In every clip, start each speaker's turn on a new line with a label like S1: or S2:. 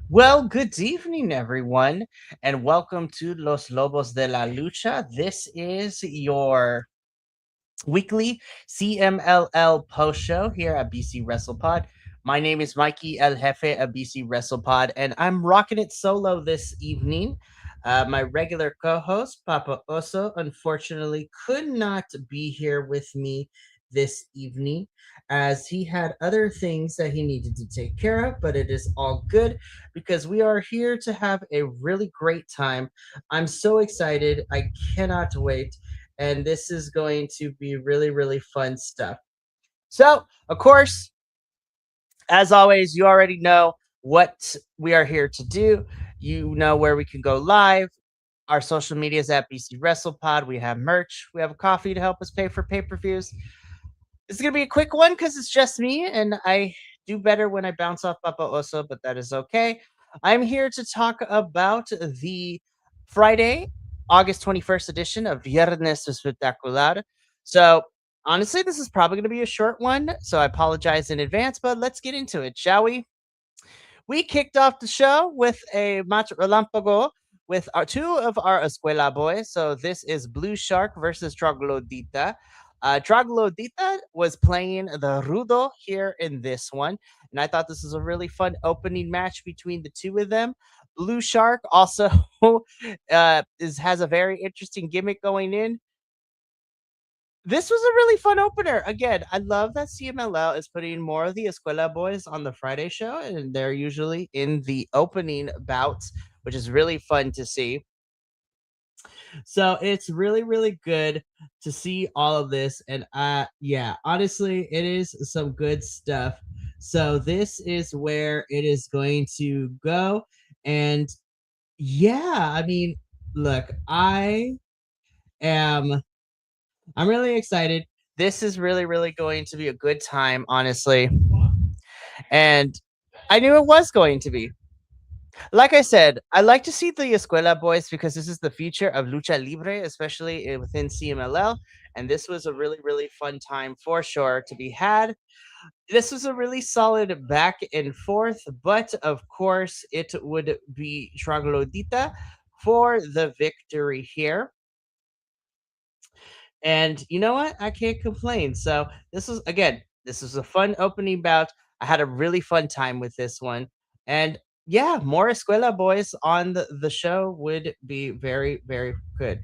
S1: Well, good evening, everyone, and welcome to Los Lobos de la Lucha. This is your weekly CMLL post show here at BC Wrestle Pod. My name is Mikey El Jefe of BC Wrestle Pod, and I'm rocking it solo this evening. My regular co host, Papa Oso, unfortunately could not be here with me this evening as he had other things that he needed to take care of, but it is all good because we are here to have a really great time. I'm so excited. I cannot wait, and this is going to be really, really fun stuff. So, of course, as always, you already know what we are here to do. You know where we can go live. Our social media is at BC WrestlePod. We have merch. We have a coffee to help us pay for pay-per-views. This is gonna be a quick one because it's just me, and I do better when I bounce off Papa Oso, but that is okay. I'm here to talk about the Friday, August 21st edition of Viernes Espectacular. So, honestly, this is probably going to be a short one, so I apologize in advance, but let's get into it, shall we? We kicked off the show with a match relampago with our two of our Escuela boys. So this is Blue Shark versus Troglodita. Troglodita was playing the Rudo here in this one, and I thought this was a really fun opening match between the two of them. Blue Shark also has a very interesting gimmick going in. This was a really fun opener. Again, I love that CMLL is putting more of the Escuela boys on the Friday show, and they're usually in the opening bouts, which is really fun to see. So it's really, really good to see all of this. And yeah, honestly, it is some good stuff. So this is where it is going to go. And yeah, I mean, look, am I'm really excited. This is really, really going to be a good time, honestly. And I knew it was going to be. Like I said, I like to see the Escuela boys because this is the future of Lucha Libre, especially within CMLL. And this was a really, really fun time for sure to be had. This was a really solid back and forth, but of course, it would be Traglodita for the victory here. And you know what? I can't complain. So this was a fun opening bout. I had a really fun time with this one. And yeah, more Escuela boys on the show would be very, very good.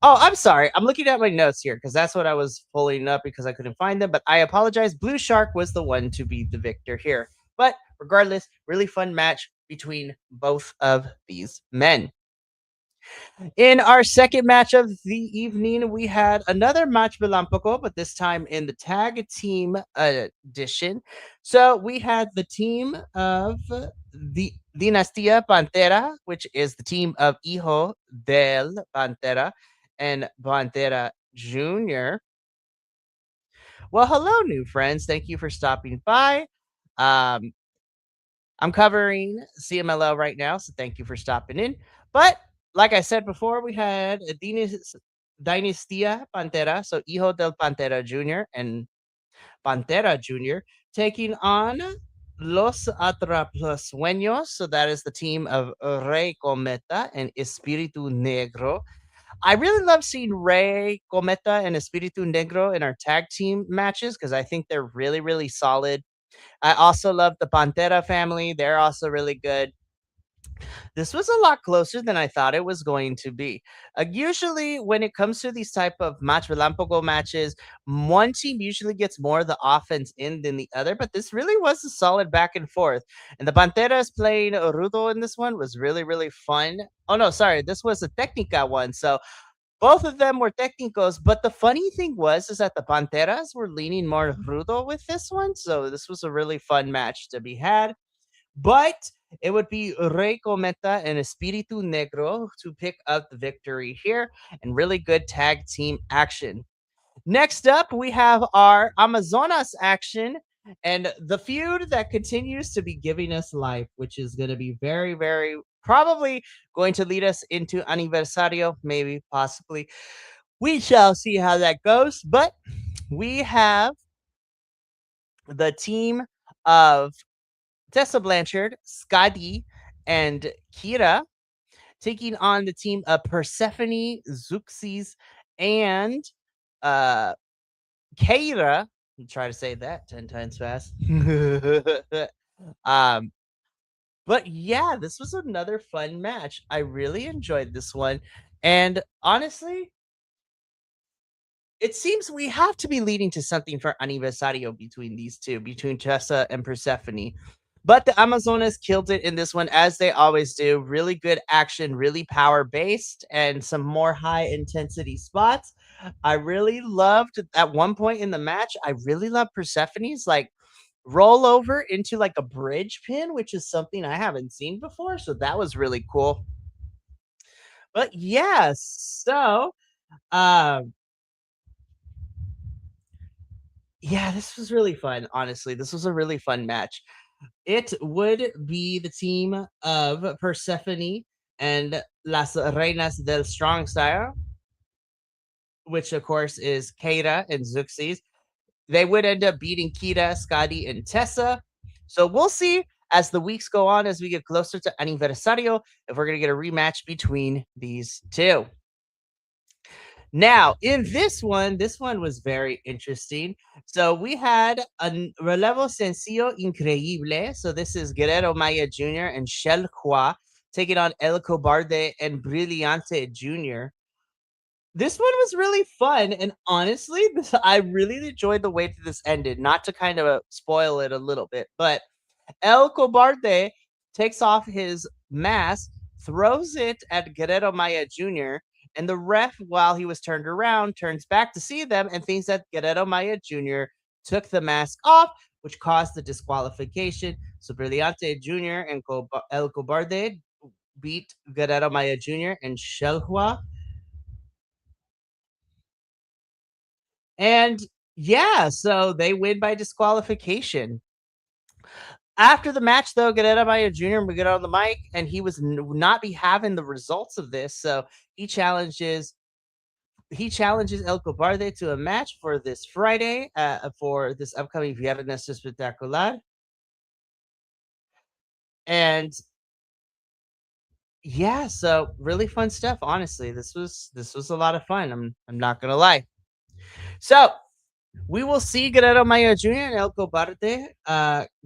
S1: Oh, I'm sorry. I'm looking at my notes here because that's what I was pulling up because I couldn't find them. But I apologize. Blue Shark was the one to be the victor here. But regardless, really fun match between both of these men. In our second match of the evening, we had another match Belampoko, but this time in the tag team edition. So we had the team of the Dinastia Pantera, which is the team of Hijo del Pantera and Pantera Jr. Well, hello, new friends. Thank you for stopping by. Um, I'm covering CMLL right now, so thank you for stopping in. But like I said before, we had Dinastia Pantera, so Hijo del Pantera Jr. and Pantera Jr. taking on Los Atrapasueños. So that is the team of Rey Cometa and Espiritu Negro. I really love seeing Rey Cometa and Espiritu Negro in our tag team matches because I think they're really, really solid. I also love the Pantera family. They're also really good. This was a lot closer than I thought it was going to be. Usually, when it comes to these type of match relampogo matches, one team usually gets more of the offense in than the other. But this really was a solid back and forth. And the Panteras playing Rudo in this one was really, really fun. Oh no, sorry, this was a Technica one. So both of them were technicals, but the funny thing was is that the Panteras were leaning more rudo with this one, so this was a really fun match to be had. But it would be Rey Cometa and Espiritu Negro to pick up the victory here, and really good tag team action. Next up, we have our Amazonas action and the feud that continues to be giving us life, which is going to be very, very probably going to lead us into Aniversario, maybe, possibly. We shall see how that goes. But we have the team of Tessa Blanchard, Scotty, and Kira taking on the team of Persephone, Zeuxis, and uh Keira. Try to say that 10 times fast. um, but yeah, this was another fun match. I really enjoyed this one. And honestly, it seems we have to be leading to something for Aniversario between these two, between Tessa and Persephone. But the Amazonas killed it in this one, as they always do. Really good action, really power based, and some more high intensity spots. I really loved at one point in the match. I really love Persephone's like roll over into like a bridge pin, which is something I haven't seen before. So that was really cool. But yeah, so um yeah, this was really fun. Honestly, this was a really fun match. It would be the team of Persephone and Las Reinas del Strong Style, which of course is Keira and Zeuxis. They would end up beating Kita, Scotty, and Tessa. So we'll see as the weeks go on, as we get closer to Aniversario, if we're going to get a rematch between these two. Now, in this one was very interesting. So we had a relevo sencillo increíble. So this is Guerrero Maya Jr. and Shell Hua taking on El Cobarde and Brillante Jr. This one was really fun, and honestly, I really enjoyed the way that this ended. Not to kind of spoil it a little bit, but El Cobarde takes off his mask, throws it at Guerrero Maya Jr., and the ref, while he was turned around, turns back to see them and thinks that Guerrero Maya Jr. took the mask off, which caused the disqualification. So Brillante Jr. and El Cobarde beat Guerrero Maya Jr. and Shelhua. And yeah, so they win by disqualification. After the match, though, Guerrero Maya Jr. would get on the mic, and he was not be having the results of this. So he challenges El Cobarde to a match for this Friday, for this upcoming Viernes Espectacular. And yeah, so really fun stuff. Honestly, this was a lot of fun. I'm not gonna lie. So we will see Guerrero Maya Jr. and El Cobarde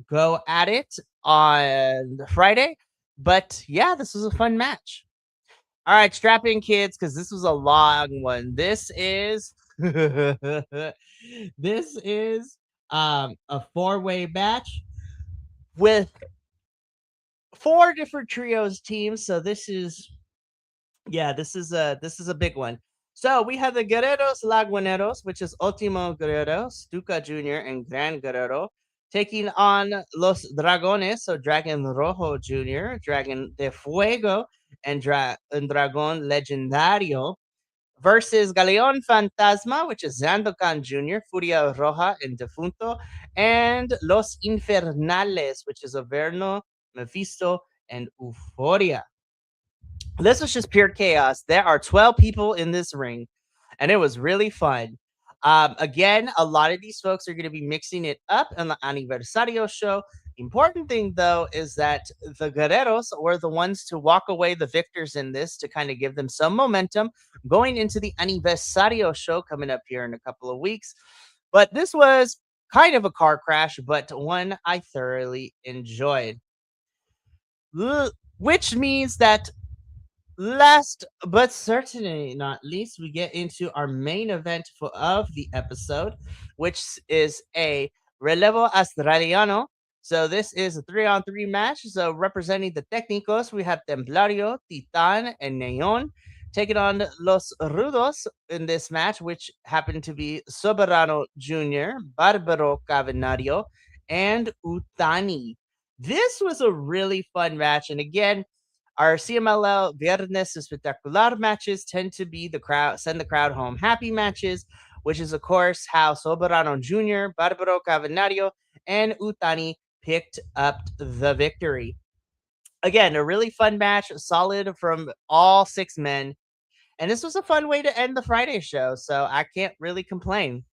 S1: go at it on Friday. But yeah, this was a fun match. All right, strap in, kids, because this was a long one. This is this is a four-way match with four different trios teams. So this is a big one. So we have the Guerreros Laguneros, which is Ultimo Guerrero, Stuka Jr., and Gran Guerrero, taking on Los Dragones, so Dragon Rojo Jr., Dragon de Fuego, and Dragon Legendario, versus Galeon Fantasma, which is Zandokan Jr., Furia Roja, and Defunto, and Los Infernales, which is Averno, Mephisto, and Euphoria. This was just pure chaos. There are 12 people in this ring, and it was really fun. Again, a lot of these folks are going to be mixing it up in the Aniversario show. The important thing, though, is that the Guerreros were the ones to walk away the victors in this to kind of give them some momentum going into the Aniversario show coming up here in a couple of weeks. But this was kind of a car crash, but one I thoroughly enjoyed. Which means that last but certainly not least, we get into our main event of the episode, which is a Relevo Australiano. So this is a 3-on-3 match. So representing the Técnicos, we have Templario, Titan, and Neon taking on Los Rudos in this match, which happened to be Soberano Jr., Barbaro Cavenario, and Utani. This was a really fun match. And again, our CMLL Viernes Espectacular matches tend to be send the crowd home happy matches, which is, of course, how Soberano Jr., Barbaro Cavenario, and Utani picked up the victory. Again, a really fun match, solid from all six men. And this was a fun way to end the Friday show, so I can't really complain.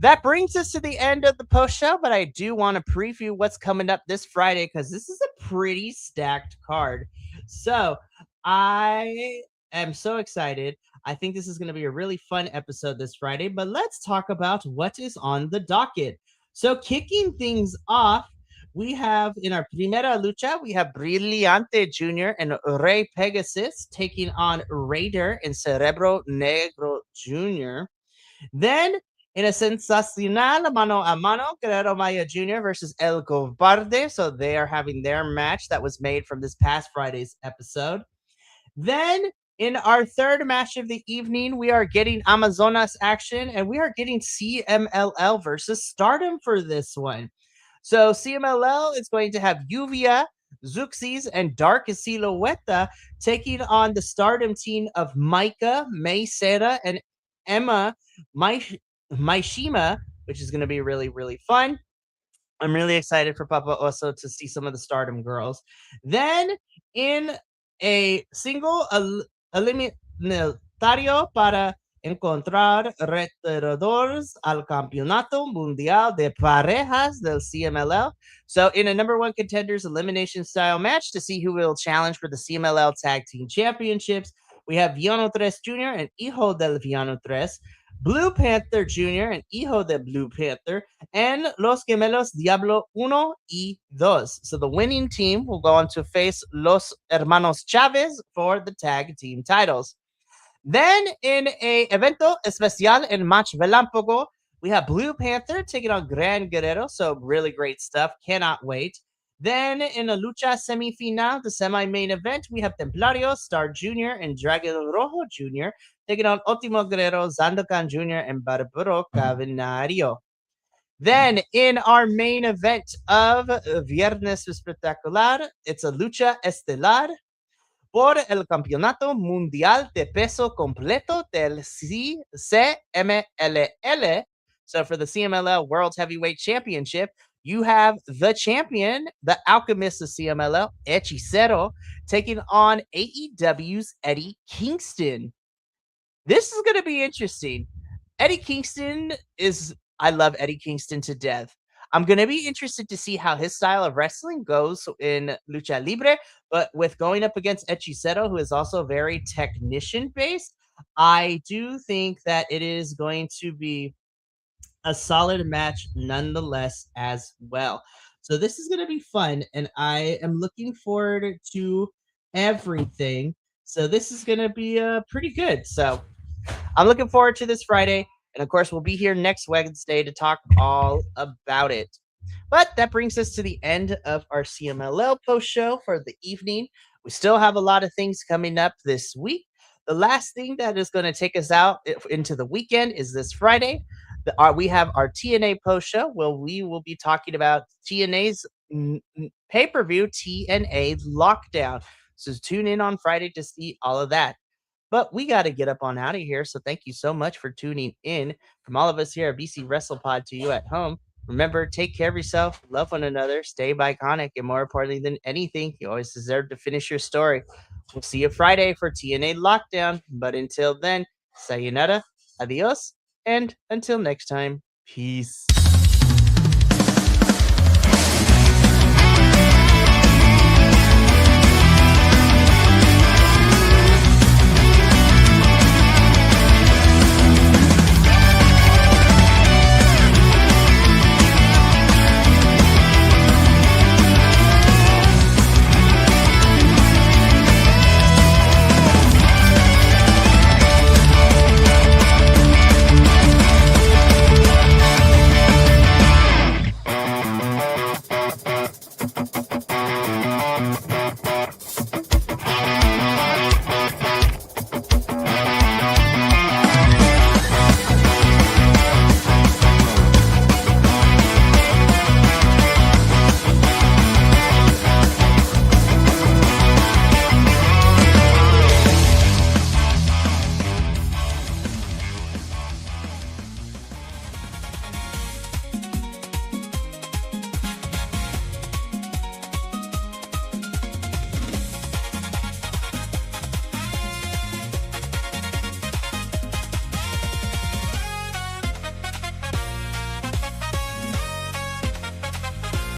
S1: That brings us to the end of the post show, but I do want to preview what's coming up this Friday because this is a pretty stacked card. So I am so excited. I think this is going to be a really fun episode this Friday, but let's talk about what is on the docket. So, kicking things off, we have in our Primera Lucha, we have Brillante Jr. and Rey Pegasus taking on Raider and Cerebro Negro Jr. Then, in a sensacional mano a mano, Guerrero Maya Jr. versus El Cobarde. So they are having their match that was made from this past Friday's episode. Then, in our third match of the evening, we are getting Amazonas action and we are getting CMLL versus Stardom for this one. So CMLL is going to have Uvia, Zuxis, and Dark Silhouetta taking on the Stardom team of Micah, May Sera, and Emma Maishima, which is going to be really, really fun. I'm really excited for Papa Oso to see some of the Stardom girls. Then in a single eliminatorio para encontrar retadores al Campeonato Mundial de Parejas del CMLL. So in a number one contenders elimination style match to see who will challenge for the CMLL Tag Team Championships, we have Villano Tres Jr. and Hijo del Villano Tres, Blue Panther Jr. and Hijo de Blue Panther, and Los Gemelos Diablo 1 y 2. So the winning team will go on to face Los Hermanos Chavez for the tag team titles. Then in a evento especial en Match Relámpago, we have Blue Panther taking on Gran Guerrero. So really great stuff. Cannot wait. Then in a lucha semifinal, the semi-main event, we have Templario, Star Jr., and Dragon Rojo Jr. taking on Ultimo Guerrero, Zandokan Jr., and Barbaro Cavernario. Then in our main event of Viernes Espectacular, it's a lucha estelar por el Campeonato Mundial de Peso Completo del CMLL. So for the CMLL World Heavyweight Championship, you have the champion, the Alchemist of CMLL, Hechicero, taking on AEW's Eddie Kingston. This is going to be interesting. Eddie Kingston I love Eddie Kingston to death. I'm going to be interested to see how his style of wrestling goes in Lucha Libre, but with going up against Hechicero, who is also very technician based, I do think that it is going to be a solid match nonetheless as well. So this is going to be fun, and I am looking forward to everything. So this is going to be pretty good. So I'm looking forward to this Friday. And of course, we'll be here next Wednesday to talk all about it. But that brings us to the end of our CMLL post show for the evening. We still have a lot of things coming up this week. The last thing that is going to take us out into the weekend is this Friday. We have our TNA post show where we will be talking about TNA's pay-per-view TNA Lockdown. So tune in on Friday to see all of that. But we got to get up on out of here. So thank you so much for tuning in. From all of us here at BC Wrestle Pod to you at home, remember, take care of yourself, love one another, stay iconic, and more importantly than anything, you always deserve to finish your story. We'll see you Friday for TNA Lockdown. But until then, sayonara, adios, and until next time, peace.